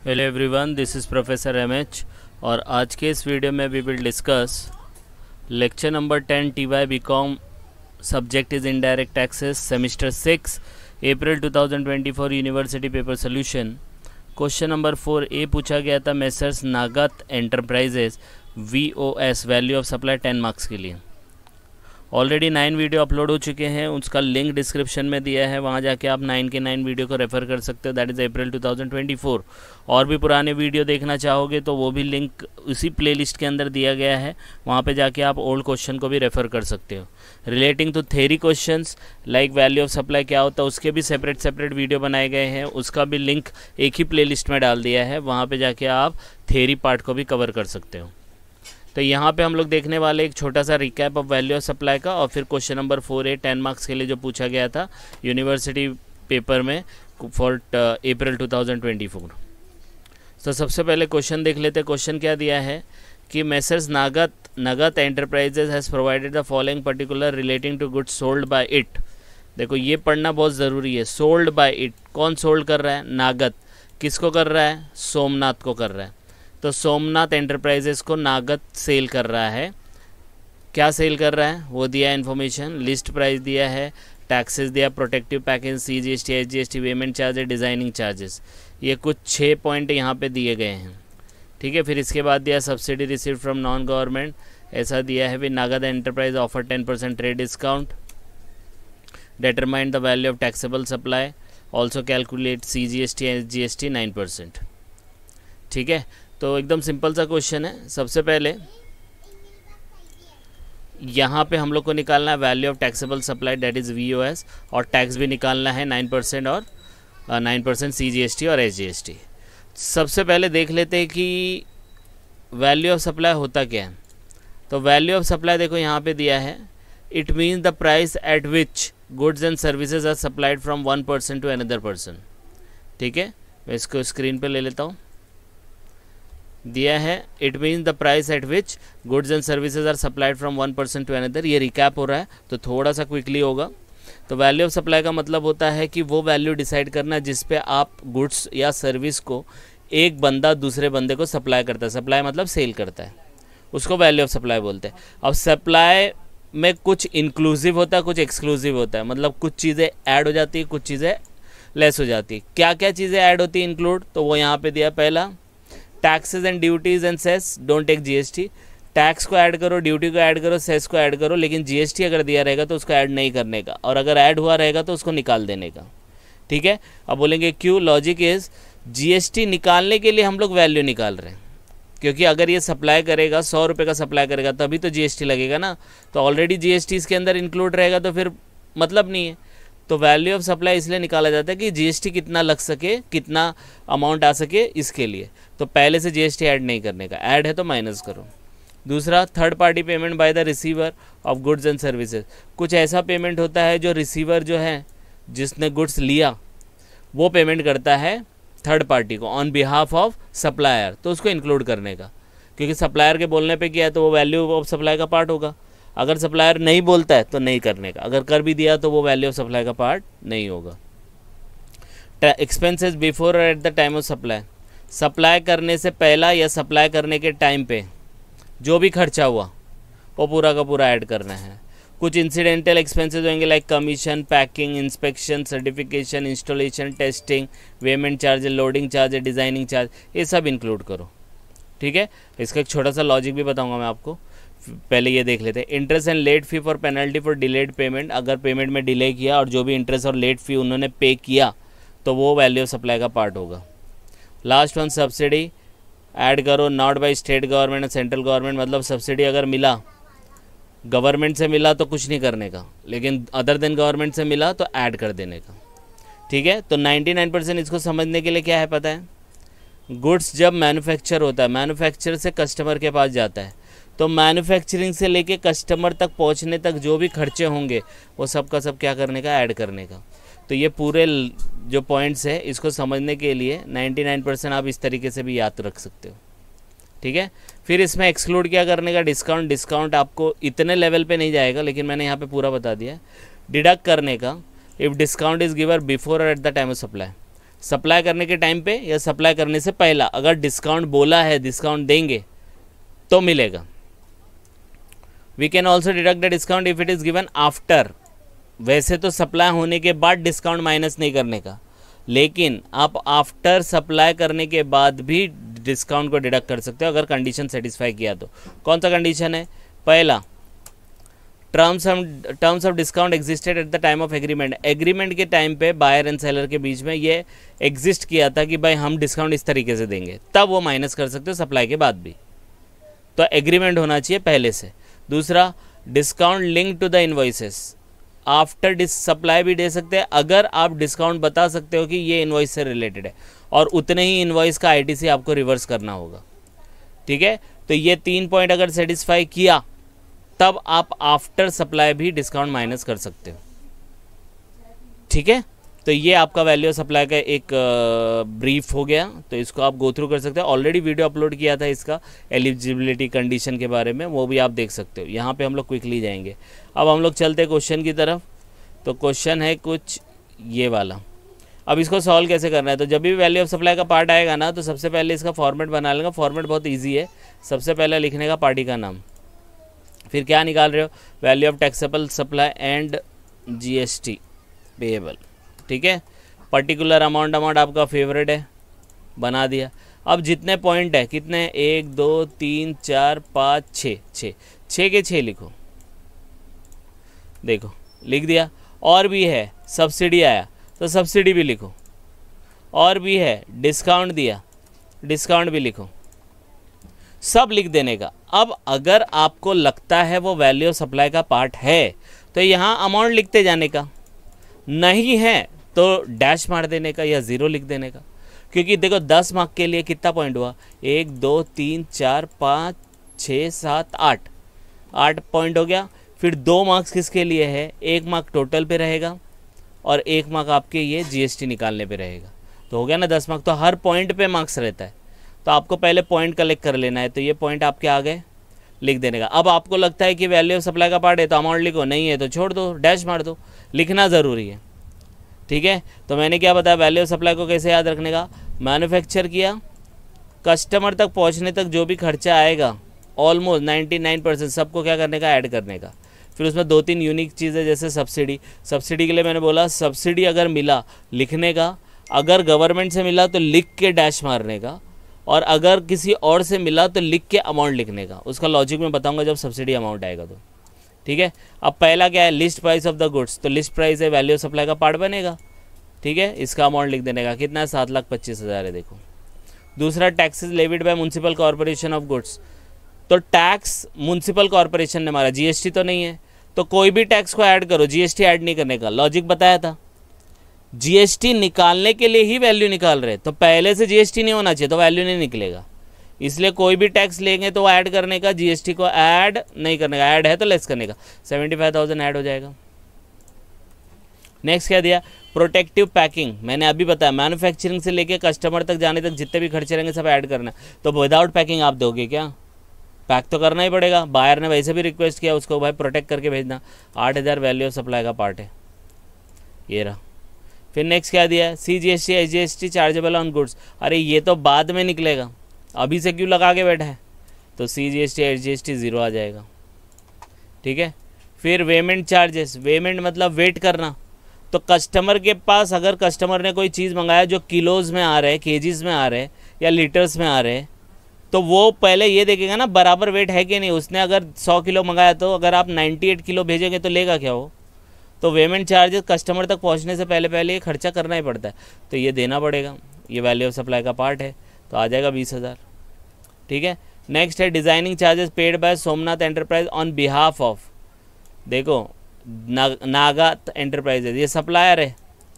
Hello everyone, this is professor MH और आज के इस वीडियो में we will discuss lecture number 10 TY BCom. Subject is indirect taxes, semester 6, April 2024, university paper solution. Question number 4 पूछा गया था messrs नागत enterprises VOS, value of supply 10 marks के लिए। ऑलरेडी 9 वीडियो अपलोड हो चुके हैं, उसका लिंक डिस्क्रिप्शन में दिया है, वहाँ जाके आप 9 के 9 वीडियो को रेफ़र कर सकते हो। दैट इज़ अप्रैल 2024। और भी पुराने वीडियो देखना चाहोगे तो वो भी लिंक उसी प्लेलिस्ट के अंदर दिया गया है, वहाँ पे जाके आप ओल्ड क्वेश्चन को भी रेफ़र कर सकते हो। Relating to theory questions like value of supply क्या होता है, उसके भी सेपरेट वीडियो बनाए गए हैं, उसका भी लिंक एक ही प्ले में डाल दिया है, वहाँ पर जाके आप थेरी पार्ट को भी कवर कर सकते हो। तो यहाँ पे हम लोग देखने वाले एक छोटा सा recap of value of supply का, और फिर क्वेश्चन नंबर 4 10 मार्क्स के लिए जो पूछा गया था यूनिवर्सिटी पेपर में फॉर अप्रैल 2024। तो सबसे पहले क्वेश्चन देख लेते हैं। क्वेश्चन क्या दिया है कि मेसर्स नागत enterprises has provided the following particular relating to goods sold by it. देखो ये पढ़ना बहुत ज़रूरी है। सोल्ड बाय इट, कौन सोल्ड कर रहा है? नागत। किसको कर रहा है? सोमनाथ को कर रहा है। तो सोमनाथ एंटरप्राइजेस को नागत सेल कर रहा है। क्या सेल कर रहा है वो दिया है इन्फॉर्मेशन, लिस्ट प्राइस दिया है, टैक्सेस दिया, protective package, CGST, SGST, payment charges, designing charges. ये कुछ 6 पॉइंट यहाँ पे दिए गए हैं, ठीक है। फिर इसके बाद दिया subsidy receive from non government, ऐसा दिया है। फिर नागत enterprise offer 10% trade discount, determine the value of taxable supply, also calculate CGST, SGST 9%, ठीक है। तो एकदम सिंपल सा क्वेश्चन है। सबसे पहले यहाँ पे हम लोग को निकालना है value of taxable supply, that is VOS, और टैक्स भी निकालना है 9% और 9% CGST और SGST। सबसे पहले देख लेते हैं कि वैल्यू ऑफ सप्लाई होता क्या है। तो वैल्यू ऑफ सप्लाई देखो यहाँ पे दिया है, it means the price at which goods and services are supplied from one person to another person, ठीक है। मैं इसको स्क्रीन पे ले लेता हूँ। दिया है it means the price at which goods and services are supplied from one person to another. ये रिकैप हो रहा है तो थोड़ा सा क्विकली होगा। तो वैल्यू ऑफ सप्लाई का मतलब होता है कि वो वैल्यू डिसाइड करना जिस पे आप गुड्स या सर्विस को एक बंदा दूसरे बंदे को सप्लाई करता है। सप्लाई मतलब सेल करता है, उसको वैल्यू ऑफ सप्लाई बोलते हैं। अब सप्लाई में कुछ इंक्लूसिव होता है, कुछ एक्सक्लूसिव होता है, मतलब कुछ चीज़ें ऐड हो जाती है, कुछ चीज़ें लेस हो जाती है। क्या क्या चीज़ें ऐड होती है इंक्लूड, तो वो यहाँ पे दिया। पहला, taxes and duties and cess don't take GST। Tax को ऐड करो, ड्यूटी को ऐड करो, सेस को ऐड करो, लेकिन GST अगर दिया रहेगा तो उसको ऐड नहीं करने का, और अगर ऐड हुआ रहेगा तो उसको निकाल देने का, ठीक है। अब बोलेंगे क्यों? लॉजिक इज GST निकालने के लिए हम लोग वैल्यू निकाल रहे हैं, क्योंकि अगर ये सप्लाई करेगा 100 रुपये का सप्लाई करेगा तभी तो GST लगेगा ना। तो ऑलरेडी GST इसके अंदर इंक्लूड रहेगा तो फिर मतलब नहीं है। तो वैल्यू ऑफ सप्लाई इसलिए निकाला जाता है कि GST कितना लग सके, कितना अमाउंट आ सके, इसके लिए। तो पहले से GST ऐड नहीं करने का, ऐड है तो माइनस करो। दूसरा, third party payment by the receiver of goods and services. कुछ ऐसा पेमेंट होता है जो रिसीवर जो है, जिसने गुड्स लिया, वो पेमेंट करता है थर्ड पार्टी को ऑन बिहाफ ऑफ सप्लायर, तो उसको इंक्लूड करने का, क्योंकि सप्लायर के बोलने पे किया है तो वो वैल्यू ऑफ सप्लाई का पार्ट होगा। अगर सप्लायर नहीं बोलता है तो नहीं करने का, अगर कर भी दिया तो वो वैल्यू ऑफ सप्लाई का पार्ट नहीं होगा। एक्सपेंसेस बिफोर और at the time of supply, supply करने से पहला या सप्लाई करने के टाइम पे जो भी खर्चा हुआ वो पूरा का पूरा ऐड करना है। कुछ इंसिडेंटल एक्सपेंसेस होंगे like commission, packing, inspection, certification, installation, testing, payment charge, loading charge, designing charge, ये सब इंक्लूड करो, ठीक है। इसका एक छोटा सा लॉजिक भी बताऊंगा मैं आपको, पहले ये देख लेते हैं। Interest and late fee for penalty for delayed payment, अगर पेमेंट में डिले किया और जो भी इंटरेस्ट और लेट फी उन्होंने पे किया तो वो वैल्यू ऑफ सप्लाई का पार्ट होगा। लास्ट वन, सब्सिडी ऐड करो, नॉट बाय स्टेट गवर्नमेंट और सेंट्रल गवर्नमेंट, मतलब सब्सिडी अगर मिला, गवर्नमेंट से मिला तो कुछ नहीं करने का, लेकिन अदर देन गवर्नमेंट से मिला तो ऐड कर देने का, ठीक है। तो 99% इसको समझने के लिए क्या है पता है, गुड्स जब मैन्युफैक्चर होता है, मैन्युफैक्चर से कस्टमर के पास जाता है, तो मैन्युफैक्चरिंग से लेके कस्टमर तक पहुंचने तक जो भी खर्चे होंगे वो सब का सब क्या करने का, ऐड करने का। तो ये पूरे जो पॉइंट्स है इसको समझने के लिए 99% आप इस तरीके से भी याद रख सकते हो, ठीक है। फिर इसमें एक्सक्लूड क्या करने का, डिस्काउंट। डिस्काउंट आपको इतने लेवल पे नहीं जाएगा, लेकिन मैंने यहाँ पे पूरा बता दिया। डिडक्ट करने का, if discount is given before और at the time of supply, supply करने के टाइम पे या सप्लाई करने से पहला अगर डिस्काउंट बोला है, डिस्काउंट देंगे तो मिलेगा। We can also deduct the discount if it is given after. वैसे तो सप्लाई होने के बाद डिस्काउंट माइनस नहीं करने का, लेकिन आप आफ्टर सप्लाई करने के बाद भी डिस्काउंट को डिडक्ट कर सकते हो अगर कंडीशन सेटिस्फाई किया तो। कौन सा कंडीशन है? पहला, terms of discount existed eight the time of agreement. Agreement के टाइम पे बायर एंड सेलर के बीच में ये एग्जिस्ट किया था कि भाई हम डिस्काउंट इस तरीके से देंगे, तब वो माइनस कर सकते हो सप्लाई के बाद भी। तो एग्रीमेंट होना चाहिए पहले से। दूसरा, discount link to the invoices. After supply भी दे सकते हैं अगर आप डिस्काउंट बता सकते हो कि ये इन्वॉइस से रिलेटेड है और उतने ही इन्वॉइस का आईटीसी आपको रिवर्स करना होगा। ठीक है, तो ये 3 पॉइंट अगर सेटिस्फाई किया तब आप आफ्टर सप्लाई भी डिस्काउंट माइनस कर सकते हो। ठीक है, तो ये आपका वैल्यू ऑफ सप्लाई का एक ब्रीफ हो गया, तो इसको आप गो थ्रू कर सकते हो। ऑलरेडी वीडियो अपलोड किया था इसका एलिजिबिलिटी कंडीशन के बारे में, वो भी आप देख सकते हो। यहाँ पे हम लोग क्विकली जाएंगे। अब हम लोग चलते हैं क्वेश्चन की तरफ। तो क्वेश्चन है कुछ ये वाला। अब इसको सॉल्व कैसे करना है? तो जब भी वैल्यू ऑफ सप्लाई का पार्ट आएगा ना, तो सबसे पहले इसका फॉर्मेट बना लेगा। फॉर्मेट बहुत ईजी है। सबसे पहले लिखने का पार्टी का नाम, फिर क्या निकाल रहे हो? Value of taxable supply and GST payable. ठीक है, पर्टिकुलर अमाउंट आपका फेवरेट है, बना दिया। अब जितने पॉइंट है, कितने? 1 2 3 4 5 6 6 के 6 लिखो। देखो लिख दिया। और भी है, सब्सिडी आया तो सब्सिडी भी लिखो। और भी है, डिस्काउंट दिया, डिस्काउंट भी लिखो। सब लिख देने का। अब अगर आपको लगता है वो वैल्यू ऑफ सप्लाई का पार्ट है तो यहाँ अमाउंट लिखते जाने का, नहीं है तो डैश मार देने का या 0 लिख देने का। क्योंकि देखो 10 मार्क के लिए कितना पॉइंट हुआ? 1 2 3 4 5 6 7 8 पॉइंट हो गया। फिर 2 मार्क्स किसके लिए है? 1 मार्क टोटल पे रहेगा और 1 मार्क आपके ये जीएसटी निकालने पे रहेगा। तो हो गया ना 10 मार्क। तो हर पॉइंट पे मार्क्स रहता है, तो आपको पहले पॉइंट कलेक्ट कर लेना है। तो ये पॉइंट आपके आ गए, लिख देने का। अब आपको लगता है कि वैल्यू ऑफ सप्लाई का पार्ट है तो अमाउंट लिखो, नहीं है तो छोड़ दो, डैश मार दो। लिखना ज़रूरी है। ठीक है, तो मैंने क्या बताया वैल्यू ऑफ सप्लाई को कैसे याद रखने का? मैन्युफैक्चर किया, कस्टमर तक पहुंचने तक जो भी खर्चा आएगा ऑलमोस्ट 99% सबको क्या करने का? ऐड करने का। फिर उसमें 2-3 यूनिक चीज़ें जैसे सब्सिडी। सब्सिडी के लिए मैंने बोला सब्सिडी अगर मिला लिखने का, अगर गवर्नमेंट से मिला तो लिख के डैश मारने का, और अगर किसी और से मिला तो लिख के अमाउंट लिखने का। उसका लॉजिक मैं बताऊंगा जब सब्सिडी अमाउंट आएगा तो। ठीक है, अब पहला क्या है? List price of the goods. तो लिस्ट प्राइस है, वैल्यू ऑफ सप्लाई का पार्ट बनेगा। ठीक है, इसका अमाउंट लिख देने का। कितना है? 7,25,000 है। देखो दूसरा, taxes levied by municipal corporation of goods. तो टैक्स म्युनिसिपल कॉर्पोरेशन ने मारा, जीएसटी तो नहीं है, तो कोई भी टैक्स को ऐड करो, जीएसटी ऐड नहीं करने का। लॉजिक बताया था, जीएसटी निकालने के लिए ही वैल्यू निकाल रहे, तो पहले से जीएसटी नहीं होना चाहिए तो वैल्यू नहीं निकलेगा। इसलिए कोई भी टैक्स लेंगे तो ऐड करने का, जीएसटी को ऐड नहीं करने का। ऐड है तो लेस करने का। 75,000 ऐड हो जाएगा। नेक्स्ट क्या दिया? Protective packing. मैंने अभी बताया मैन्युफैक्चरिंग से लेके कस्टमर तक जाने तक जितने भी खर्चे रहेंगे सब ऐड करना है। तो विदाउट पैकिंग आप दोगे क्या? पैक तो करना ही पड़ेगा। बायर ने वैसे भी रिक्वेस्ट किया उसको, भाई प्रोटेक्ट करके भेजना। 8,000 वैल्यू ऑफ सप्लाई का पार्ट है, ये रहा। फिर नेक्स्ट क्या दिया है? CGST SGST chargeable on goods. अरे ये तो बाद में निकलेगा, अभी से क्यों लगा के बैठा है? तो CGST SGST 0 आ जाएगा। ठीक है, फिर वेमेंट चार्जेस। वेमेंट मतलब वेट करना। तो कस्टमर के पास अगर कस्टमर ने कोई चीज़ मंगाया जो किलोज़ में आ रहे हैं, केजीज़ में आ रहे हैं या लीटर्स में आ रहे हैं, तो वो पहले ये देखेगा ना बराबर वेट है कि नहीं। उसने अगर 100 किलो मंगाया तो अगर आप 98 किलो भेजेंगे तो लेगा क्या वो? तो वेमेंट चार्जेस कस्टमर तक पहुंचने से पहले ये खर्चा करना ही पड़ता है, तो ये देना पड़ेगा। ये वैल्यू ऑफ सप्लाई का पार्ट है, तो आ जाएगा 20,000। ठीक है, नेक्स्ट है designing charges paid by Somnath enterprise on behalf of. देखो नागात एंटरप्राइजेज, ये सप्लायर है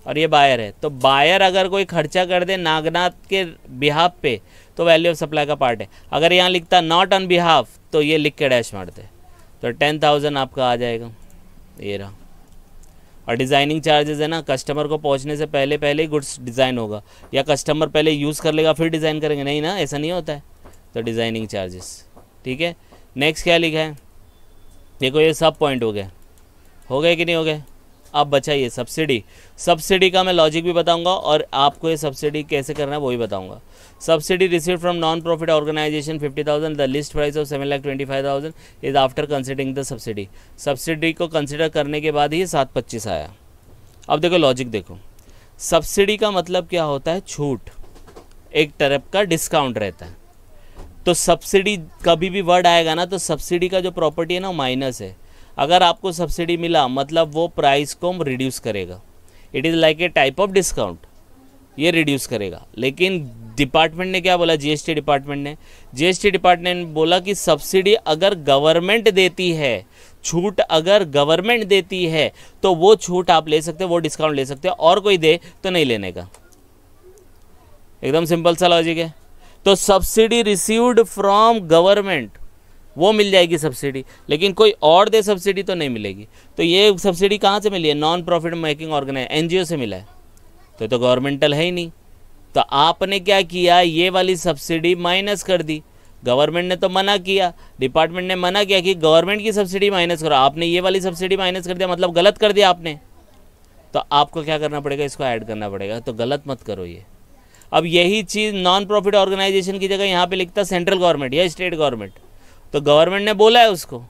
और ये बायर है। तो बायर अगर कोई खर्चा कर दे नागनाथ के बिहाफ पे तो वैल्यू ऑफ सप्लाई का पार्ट है। अगर यहाँ लिखता नॉट ऑन बिहाफ तो ये लिख के डैश मारते, तो 10,000 आपका आ जाएगा, ये रहा। और डिज़ाइनिंग चार्जेस है ना, कस्टमर को पहुँचने से पहले ही गुड्स डिज़ाइन होगा, या कस्टमर पहले यूज़ कर लेगा फिर डिज़ाइन करेंगे, नहीं ना, ऐसा नहीं होता है। तो डिज़ाइनिंग चार्जेस। ठीक है, नेक्स्ट क्या लिखा है? देखो ये सब पॉइंट हो गए कि नहीं हो गए? अब बचा ये सब्सिडी। सब्सिडी का मैं लॉजिक भी बताऊंगा और आपको ये सब्सिडी कैसे करना है वो भी बताऊंगा। Subsidy receive from non profit organisation 50,000, the list price of 7,25,000 is after considering the subsidy. Subsidy को कंसिडर करने के बाद ही 725 आया। अब देखो लॉजिक देखो, सब्सिडी का मतलब क्या होता है, छूट, एक तरफ का डिस्काउंट रहता है। तो सब्सिडी कभी भी वर्ड आएगा ना तो सब्सिडी का जो प्रॉपर्टी है ना माइनस है। अगर आपको सब्सिडी मिला मतलब वो प्राइस को रिड्यूस करेगा, it is like a type of discount, ये रिड्यूस करेगा। लेकिन डिपार्टमेंट ने क्या बोला, जीएसटी डिपार्टमेंट ने बोला कि सब्सिडी अगर गवर्नमेंट देती है, छूट अगर गवर्नमेंट देती है तो वो छूट आप ले सकते हो, वो डिस्काउंट ले सकते हो, और कोई दे तो नहीं लेने का। एकदम सिंपल सा लॉजिक है। तो सब्सिडी रिसीव्ड फ्रॉम गवर्नमेंट वो मिल जाएगी सब्सिडी, लेकिन कोई और दे सब्सिडी तो नहीं मिलेगी। तो ये सब्सिडी कहाँ से मिली है, non profit making organisation NGO से मिला है, तो गवर्नमेंटल है ही नहीं। तो आपने क्या किया, ये वाली सब्सिडी माइनस कर दी। गवर्नमेंट ने तो मना किया, डिपार्टमेंट ने मना किया कि गवर्नमेंट की सब्सिडी माइनस करो, आपने ये वाली सब्सिडी माइनस कर दिया, मतलब गलत कर दिया आपने। तो आपको क्या करना पड़ेगा, इसको ऐड करना पड़ेगा। तो गलत मत करो ये। अब यही चीज़ नॉन प्रॉफिट ऑर्गेनाइजेशन की जगह यहाँ पे लिखता सेंट्रल गवर्नमेंट या स्टेट गवर्नमेंट, तो गवर्नमेंट ने बोला है उसको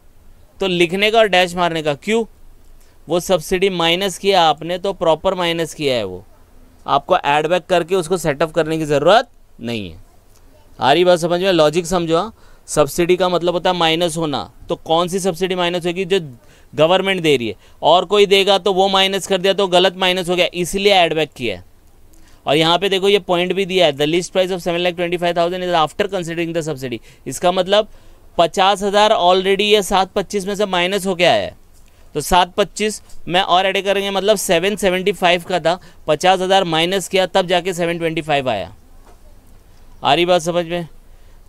तो लिखने का और डैश मारने का। क्यों, वो सब्सिडी माइनस किया आपने तो प्रॉपर माइनस किया है, वो आपको ऐड बैक करके उसको सेटअप करने की ज़रूरत नहीं है। आ रही बात समझ में, लॉजिक समझो। सब्सिडी का मतलब होता है माइनस होना, तो कौन सी सब्सिडी माइनस होगी, जो गवर्नमेंट दे रही है, और कोई देगा तो वो माइनस कर दिया तो गलत माइनस हो गया, इसलिए ऐड बैक किया है। और यहाँ पे देखो ये पॉइंट भी दिया है, the list price of 7,25,000 is after considering the subsidy. इसका मतलब 50,000 ऑलरेडी ये 725 में से माइनस हो गया है, तो 725 में और ऐड करेंगे मतलब 775 का था, 50,000 माइनस किया तब जाके 725 आया। आ रही बात समझ में।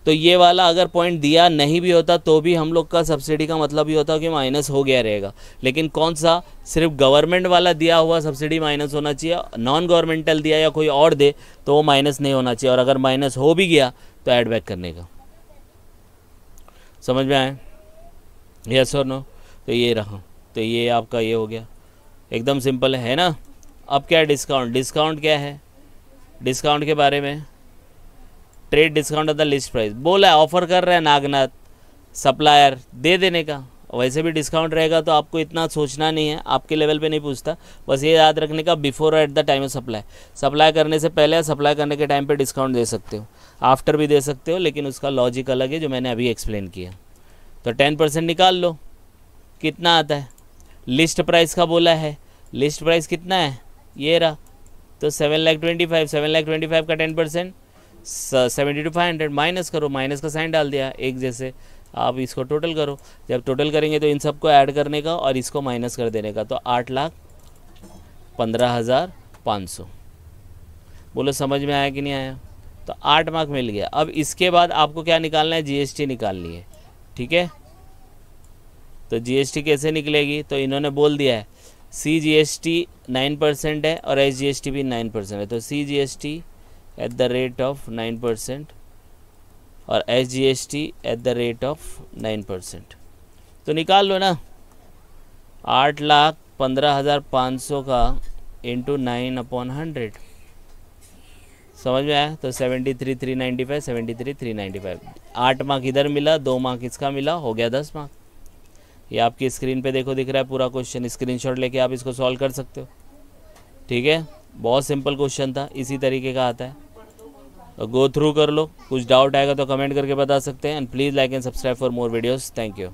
तो ये वाला अगर पॉइंट दिया नहीं भी होता तो भी हम लोग का सब्सिडी का मतलब ये होता कि माइनस हो गया रहेगा। लेकिन कौन सा, सिर्फ गवर्नमेंट वाला दिया हुआ सब्सिडी माइनस होना चाहिए, नॉन गवर्नमेंटल दिया या कोई और दे तो वो माइनस नहीं होना चाहिए। और अगर माइनस हो भी गया तो ऐड बैक करने का। समझ में आए, यस और नो। तो ये रहा, तो ये आपका ये हो गया, एकदम सिंपल है ना। अब क्या है, डिस्काउंट। डिस्काउंट क्या है, डिस्काउंट के बारे में, trade discount of the list price बोला है, ऑफर कर रहा है नागनाथ सप्लायर, दे देने का। वैसे भी डिस्काउंट रहेगा तो आपको इतना सोचना नहीं है, आपके लेवल पे नहीं पूछता, बस ये याद रखने का before eight the time of supply, supply करने से पहले या सप्लाई करने के टाइम पे डिस्काउंट दे सकते हो, आफ्टर भी दे सकते हो, लेकिन उसका लॉजिक अलग है जो मैंने अभी एक्सप्लेन किया। तो 10% निकाल लो, कितना आता है, लिस्ट प्राइस का बोला है, लिस्ट प्राइस कितना है, ये रहा, तो 7,25,000, 7,25,000 का 10% 72,500 माइनस करो, माइनस का साइन डाल दिया एक जैसे। आप इसको टोटल करो, जब टोटल करेंगे तो इन सबको ऐड करने का और इसको माइनस कर देने का, तो 8,15,500। बोलो समझ में आया कि नहीं आया। तो 8 मार्क मिल गया। अब इसके बाद आपको क्या निकालना है, जीएसटी निकालनी है, ठीक है। तो जीएसटी कैसे निकलेगी, तो इन्होंने बोल दिया है CGST 9% है और SGST भी 9% है, तो CGST at the rate of 9% और SGST at the rate of 9%। तो निकाल लो ना, 8,15,500 का इंटू 9/100, समझ में आया। तो 73,395, 73,395, 8 मार्क इधर मिला, 2 मार्क इसका मिला, हो गया 10 मार्क। ये आपकी स्क्रीन पे देखो दिख रहा है पूरा क्वेश्चन, स्क्रीनशॉट लेके आप इसको सॉल्व कर सकते हो, ठीक है। बहुत सिंपल क्वेश्चन था, इसी तरीके का आता है, तो गो थ्रू कर लो। कुछ डाउट आएगा तो कमेंट करके बता सकते हैं। And please like and subscribe for more videos. Thank you.